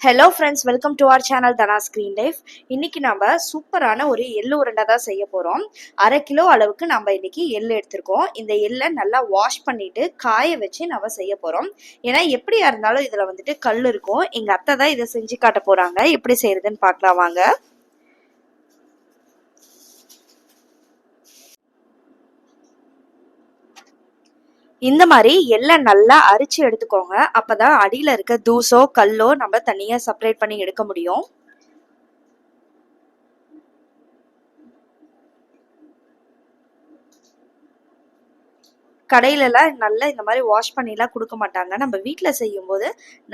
Hello friends, welcome to our channel Thana screen life. இன்னைக்கு நம்ம சூப்பரான ஒரு எள்ளு உருண்டை தான் செய்ய போகிறோம். 1/2 கிலோ அளவுக்கு நம்ம இன்னைக்கு எள்ளு எடுத்திருக்கோம். இந்த எள்ளை நல்லா வாஷ் பண்ணிட்டு காய வச்சு நம்ம செய்ய போகிறோம். ஏன்னா எப்படியா இருந்தாலும் இதில் வந்துட்டு கல் இருக்கும். எங்கள் அத்தை தான் இதை செஞ்சு காட்ட போகிறாங்க. எப்படி செய்யறதுன்னு பார்க்கலாம் வாங்க. இந்த மாதிரி எள்ளை நல்லா அரிச்சு எடுத்துக்கோங்க. அப்பதான் அடியில இருக்க தூசோ கல்லோ நம்ம தனியா செப்பரேட் பண்ணி எடுக்க முடியும். கடையிலலாம் நல்லா இந்த மாதிரி வாஷ் பண்ணிலாம் கொடுக்க மாட்டாங்க. நம்ம வீட்டில் செய்யும்போது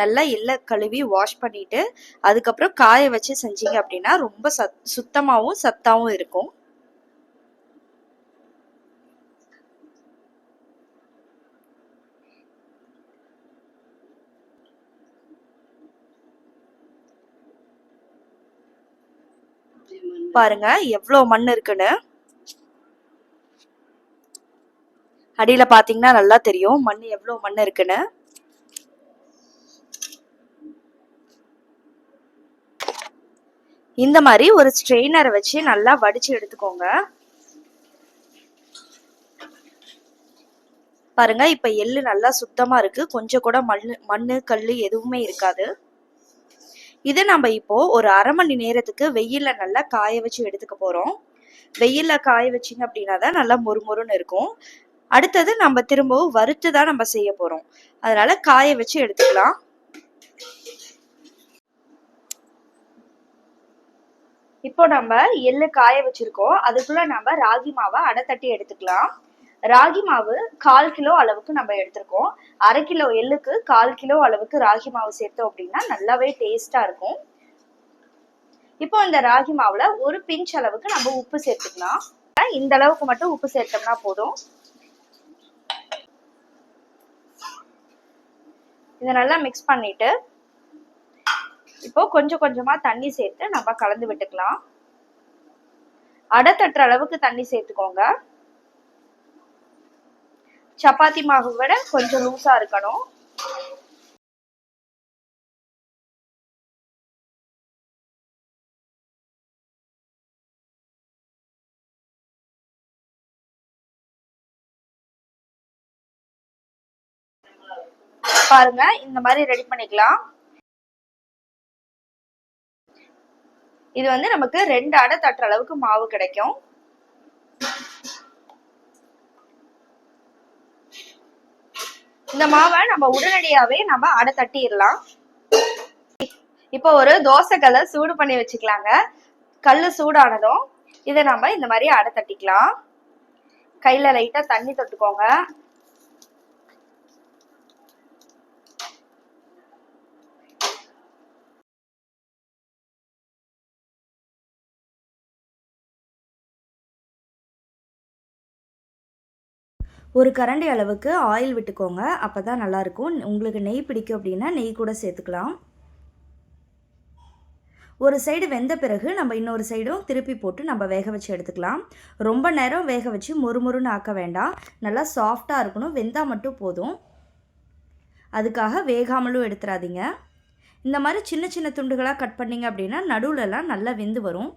நல்லா எள்ளை கழுவி வாஷ் பண்ணிட்டு அதுக்கப்புறம் காய வச்சு செஞ்சீங்க அப்படின்னா ரொம்ப சுத்தமாகவும் சத்தாவும் இருக்கும். பாருங்க எவ்வளோ மண் இருக்குன்னு. அடியில பாத்தீங்கன்னா நல்லா தெரியும் மண் எவ்வளவு மண் இருக்குன்னு. இந்த மாதிரி ஒரு ஸ்ட்ரெயினரை வச்சு நல்லா வடிச்சு எடுத்துக்கோங்க. பாருங்க இப்ப எள்ளு நல்லா சுத்தமா இருக்கு. கொஞ்சம் கூட மண்ணு கல்லு எதுவுமே இருக்காது. இது நம்ம இப்போ ஒரு 1/2 மணி நேரத்துக்கு வெயில்ல நல்லா காய வச்சு எடுத்துக்க போறோம். வெயில்ல காய வச்சிங்க அப்படின்னா தான் நல்லா மொறுமொறுன்னு இருக்கும். அடுத்தது நம்ம திரும்பவும் வறுத்து தான் நம்ம செய்ய போறோம். அதனால காய வச்சு எடுத்துக்கலாம். இப்போ நம்ம எள்ளு காய வச்சிருக்கோம். அதுக்குள்ள நம்ம ராகி மாவை அடை தட்டி எடுத்துக்கலாம். ராகி மாவு 1/4 கிலோ அளவுக்கு நம்ம எடுத்திருக்கோம். 1/2 கிலோ எள்ளுக்கு 1/4 கிலோ அளவுக்கு ராகி மாவு சேர்த்தோம் அப்படின்னா நல்லாவே டேஸ்டா இருக்கும். இப்போ இந்த ராகி மாவுல ஒரு பிஞ்ச் அளவுக்கு நம்ம உப்பு சேர்த்துக்கலாம். இந்த அளவுக்கு மட்டும் உப்பு சேர்த்தோம்னா போதும். இதை நல்லா மிக்ஸ் பண்ணிட்டு இப்போ கொஞ்சம் கொஞ்சமா தண்ணி சேர்த்து நம்ம கலந்து விட்டுக்கலாம். அடை தட்டுற அளவுக்கு தண்ணி சேர்த்துக்கோங்க. சப்பாத்தி மாவு விட கொஞ்சம் லூஸா இருக்கணும். பாருங்க இந்த மாதிரி ரெடி பண்ணிக்கலாம். இது வந்து நமக்கு 2 அடை தட்டுற அளவுக்கு மாவு கிடைக்கும். இந்த மாவை நம்ம உடனடியாவே நம்ம அடை தட்டிடலாம். இப்போ ஒரு தோசை கல்லை சூடு பண்ணி வச்சுக்கலாங்க. கல்லு சூடானதும் இதை நம்ம இந்த மாதிரி அடை தட்டிக்கலாம். கையில லைட்டா தண்ணி தொட்டுக்கோங்க. ஒரு கரண்டி அளவுக்கு ஆயில் விட்டுக்கோங்க. அப்போ தான் நல்லாயிருக்கும். உங்களுக்கு நெய் பிடிக்கும் அப்படின்னா நெய் கூட சேர்த்துக்கலாம். ஒரு சைடு வெந்த பிறகு நம்ம இன்னொரு சைடும் திருப்பி போட்டு நம்ம வேக வச்சு எடுத்துக்கலாம். ரொம்ப நேரம் வேக வச்சு மொறுமொறுன்னு ஆக்க வேண்டாம். நல்லா சாஃப்டாக இருக்கணும். வெந்தால் மட்டும் போதும். அதுக்காக வேகாமலும் எடுத்துடாதீங்க. இந்த மாதிரி சின்ன சின்ன துண்டுகளாக கட் பண்ணிங்க அப்படின்னா நடுவுலலாம் நல்லா வெந்து வரும்.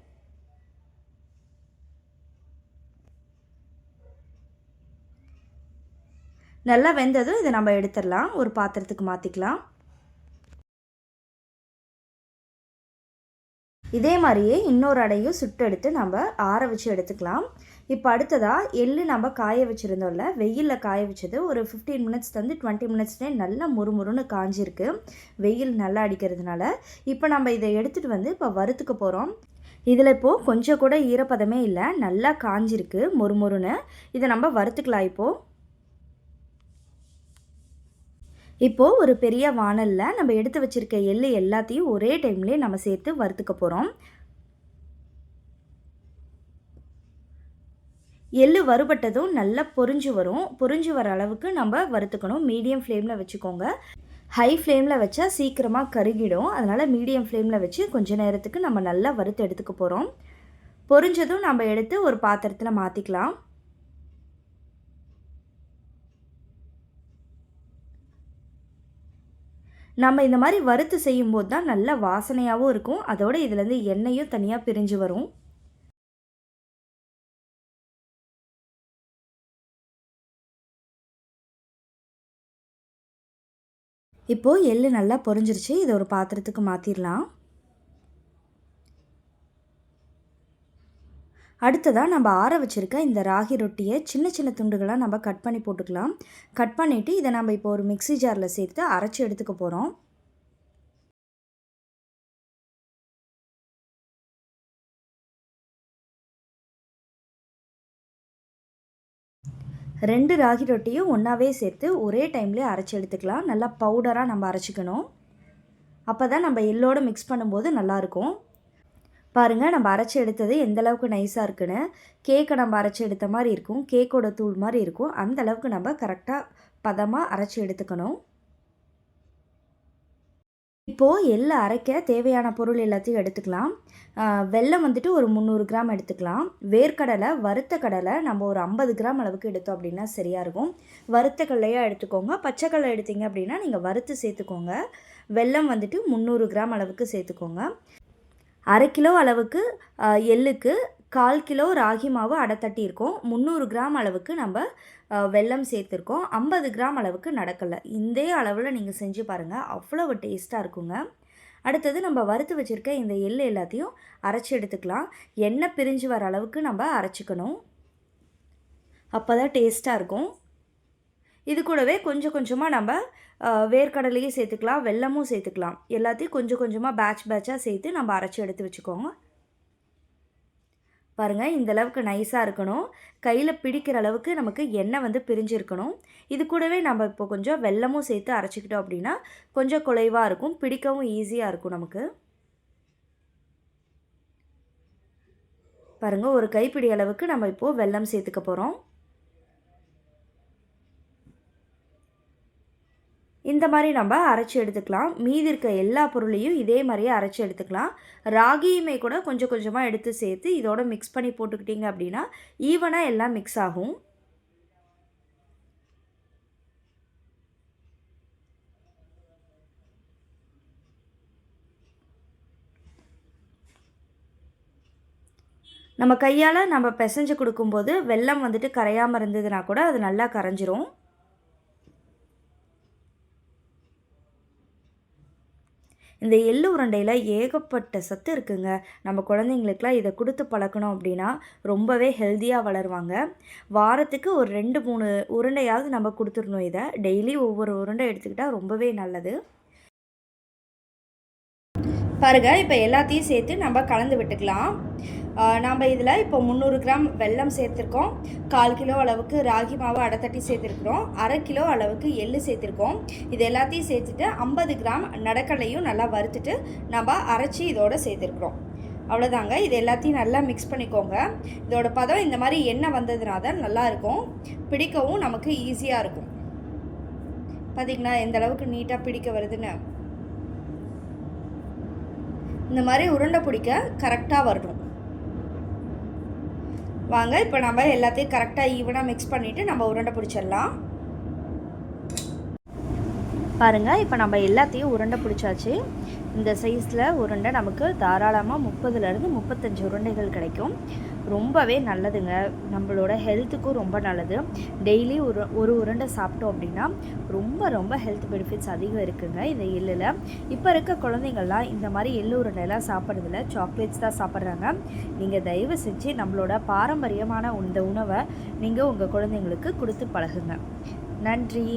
நல்லா வெந்ததும் இதை நம்ம எடுத்துடலாம். ஒரு பாத்திரத்துக்கு மாற்றிக்கலாம். இதே மாதிரியே இன்னொரு அடையும் சுட்டு எடுத்து நம்ம ஆற வச்சு எடுத்துக்கலாம். இப்போ அடுத்ததாக எள்ளு நம்ம காய வச்சுருந்தோம்ல, வெயிலில் காய வச்சது ஒரு 15 மினிட்ஸ்லேருந்து 20 மினிட்ஸ்லேயே நல்லா முறுமுறுன்னு காஞ்சிருக்கு. வெயில் நல்லா அடிக்கிறதுனால இப்போ நம்ம இதை எடுத்துகிட்டு வந்து இப்போ வறுத்துக்க போகிறோம். இதில் இப்போது கொஞ்சம் கூட ஈரப்பதமே இல்லை. நல்லா காஞ்சிருக்கு மொறுமொறுன்னு. இதை நம்ம வறுத்துக்கலாம். இப்போது ஒரு பெரிய வாணலில் நம்ம எடுத்து வச்சுருக்க எள்ளு எல்லாத்தையும் ஒரே டைம்லேயே நம்ம சேர்த்து வறுத்துக்க போகிறோம். எள்ளு வறுபட்டதும் நல்லா பொரிஞ்சு வரும். பொரிஞ்சு வர அளவுக்கு நம்ம வறுத்துக்கணும். மீடியம் ஃப்ளேமில் வச்சுக்கோங்க. ஹை ஃப்ளேமில் வச்சா சீக்கிரமாக கருகிடும். அதனால் மீடியம் ஃப்ளேமில் வச்சு கொஞ்சம் நேரத்துக்கு நம்ம நல்லா வறுத்து எடுத்துக்க போகிறோம். பொரிஞ்சதும் நம்ம எடுத்து ஒரு பாத்திரத்தில் மாற்றிக்கலாம். நம்ம இந்த மாதிரி வறுத்து செய்யும்போது தான் நல்ல வாசனையாகவும் இருக்கும். அதோட இதுலேருந்து எண்ணெயும் தனியாக பிரிஞ்சு வரும். இப்போது எள்ளு நல்லா பொரிஞ்சிருச்சு. இதை ஒரு பாத்திரத்துக்கு மாற்றிடலாம். அடுத்ததாக நம்ம ஆற வச்சுருக்க இந்த ராகி ரொட்டியை சின்ன சின்ன துண்டுகளாக நம்ம கட் பண்ணி போட்டுக்கலாம். கட் பண்ணிவிட்டு இதை நம்ம இப்போ ஒரு மிக்ஸி ஜாரில் சேர்த்து அரைச்சி எடுத்துக்க போகிறோம். ரெண்டு ராகி ரொட்டியும் ஒன்றாவே சேர்த்து ஒரே டைம்லேயே அரைச்சி எடுத்துக்கலாம். நல்லா பவுடராக நம்ம அரைச்சிக்கணும். அப்போ தான் நம்ம எள்ளோடு மிக்ஸ் பண்ணும்போது நல்லாயிருக்கும். பாருங்கள், நம்ம அரைச்சி எடுத்தது எந்த அளவுக்கு நைஸாக இருக்குன்னு. கேக்கை நம்ம அரைச்சி எடுத்த மாதிரி இருக்கும், கேக்கோட தூள் மாதிரி இருக்கும். அந்த அளவுக்கு நம்ம கரெக்டாக பதமாக அரைச்சி எடுத்துக்கணும். இப்போது எள்ளை அரைக்க தேவையான பொருள் எல்லாத்தையும் எடுத்துக்கலாம். வெல்லம் வந்துட்டு ஒரு 300 கிராம் எடுத்துக்கலாம். வேர்க்கடலை, வறுத்த கடலை நம்ம ஒரு 50 கிராம் அளவுக்கு எடுத்தோம் அப்படின்னா சரியாக இருக்கும். வறுத்த கடலையாக எடுத்துக்கோங்க. பச்சைக்கடலை எடுத்தீங்க அப்படின்னா நீங்கள் வறுத்து சேர்த்துக்கோங்க. வெல்லம் வந்துட்டு 300 கிராம் அளவுக்கு சேர்த்துக்கோங்க. அரை கிலோ அளவுக்கு எள்ளுக்கு 1/4 கிலோ ராகி மாவு அடை தட்டியிருக்கோம். 300 கிராம் அளவுக்கு நம்ம வெல்லம் சேர்த்துருக்கோம். 50 கிராம் அளவுக்கு நடக்கலை. இந்த அளவில் நீங்கள் செஞ்சு பாருங்கள், அவ்வளவு டேஸ்ட்டாக இருக்குங்க. அடுத்தது நம்ம வறுத்து வச்சுருக்க இந்த எள் எல்லாத்தையும் அரைச்சி எடுத்துக்கலாம். எண்ணெய் பிரிஞ்சு வர அளவுக்கு நம்ம அரைச்சிக்கணும். அப்போ தான் டேஸ்ட்டாக இருக்கும். இது கூடவே கொஞ்சம் கொஞ்சமாக நம்ம வேர்க்கடலையும் சேர்த்துக்கலாம், வெல்லமும் சேர்த்துக்கலாம். எல்லாத்தையும் கொஞ்சம் கொஞ்சமாக பேட்சாக சேர்த்து நம்ம அரைச்சி எடுத்து வச்சுக்கோங்க. பாருங்கள், இந்த அளவுக்கு நைஸாக இருக்கணும். கையில் பிடிக்கிற அளவுக்கு நமக்கு எண்ணெய் வந்து பிரிஞ்சிருக்கணும். இது கூடவே நம்ம இப்போ கொஞ்சம் வெல்லமும் சேர்த்து அரைச்சிக்கிட்டோம் அப்படின்னா கொஞ்சம் குலைவாக இருக்கும், பிடிக்கவும் ஈஸியாக இருக்கும் நமக்கு. பாருங்கள், ஒரு கைப்பிடி அளவுக்கு நம்ம இப்போது வெல்லம் சேர்த்துக்க போகிறோம். இந்த மாதிரி நம்ம அரைச்சி எடுத்துக்கலாம். மீதி இருக்க எல்லா பொருளையும் இதே மாதிரியே அரைச்சி எடுத்துக்கலாம். ராகியுமே கூட கொஞ்சம் கொஞ்சமாக எடுத்து சேர்த்து இதோட மிக்ஸ் பண்ணி போட்டுக்கிட்டிங்க அப்படின்னா ஈவனாக எல்லாம் மிக்ஸ் ஆகும். நம்ம கையால் நம்ம பிசைஞ்சு கொடுக்கும்போது வெல்லம் வந்துட்டு கரையாமல் இருந்ததுன்னா கூட அது நல்லா கரைஞ்சிரும். இந்த எள்ளு உருண்டையில் ஏகப்பட்ட சத்து இருக்குங்க. நம்ம குழந்தைங்களுக்குலாம் இதை கொடுத்து பழக்கணும் அப்படின்னா ரொம்பவே ஹெல்த்தியாக வளருவாங்க. வாரத்துக்கு ஒரு 2-3 உருண்டையாவது நம்ம கொடுத்துடணும். இதை டெய்லி ஒவ்வொரு உருண்டை எடுத்துக்கிட்டால் ரொம்பவே நல்லது. பாருங்கள், இப்போ எல்லாத்தையும் சேர்த்து நம்ம கலந்து விட்டுக்கலாம். நாம் இதில் இப்போ 300 கிராம் வெல்லம் சேர்த்துருக்கோம். 1/4 கிலோ அளவுக்கு ராகி மாவு அடை தட்டி சேர்த்துருக்குறோம். அரை கிலோ அளவுக்கு எள்ளு சேர்த்துருக்கோம். இது எல்லாத்தையும் சேர்த்துட்டு 50 கிராம் நடக்கலையும் நல்லா வறுத்துட்டு நம்ம அரைச்சி இதோடு சேர்த்துருக்குறோம். அவ்வளோதாங்க. இது எல்லாத்தையும் நல்லா மிக்ஸ் பண்ணிக்கோங்க. இதோட பதம் இந்த மாதிரி எண்ணெய் வந்ததுனா தான் நல்லாயிருக்கும், பிடிக்கவும் நமக்கு ஈஸியாக இருக்கும். பார்த்திங்கன்னா எந்த அளவுக்கு நீட்டாக பிடிக்க வருதுன்னு. இந்த மாதிரி உருண்டை பிடிக்க கரெக்டாக வரணும். வாங்க, இப்போ நம்ம எல்லாத்தையும் கரெக்டாக ஈவனாக மிக்ஸ் பண்ணிவிட்டு நம்ம உருண்டை பிடிச்சிடலாம். பாருங்கள், இப்போ நம்ம எல்லாத்தையும் உருண்டை பிடிச்சாச்சு. இந்த சைஸில் உருண்டை நமக்கு தாராளமாக 30லேருந்து 35 உருண்டைகள் கிடைக்கும். ரொம்பவே நல்லதுங்க, நம்மளோட ஹெல்த்துக்கும் ரொம்ப நல்லது. டெய்லி ஒரு உருண்டை சாப்பிட்டோம் அப்படின்னா ரொம்ப ரொம்ப ஹெல்த் பெனிஃபிட்ஸ் அதிகம் இருக்குங்க இந்த எள்ளில். இப்போ இருக்க குழந்தைங்கள்லாம் இந்த மாதிரி எள்ளு உருண்டைலாம் சாப்பிட்றதில்ல, சாக்லேட்ஸ் தான் சாப்பிட்றாங்க. நீங்கள் தயவு செஞ்சு நம்மளோட பாரம்பரியமான இந்த உணவை நீங்கள் உங்கள் குழந்தைங்களுக்கு கொடுத்து பழகுங்க. நன்றி.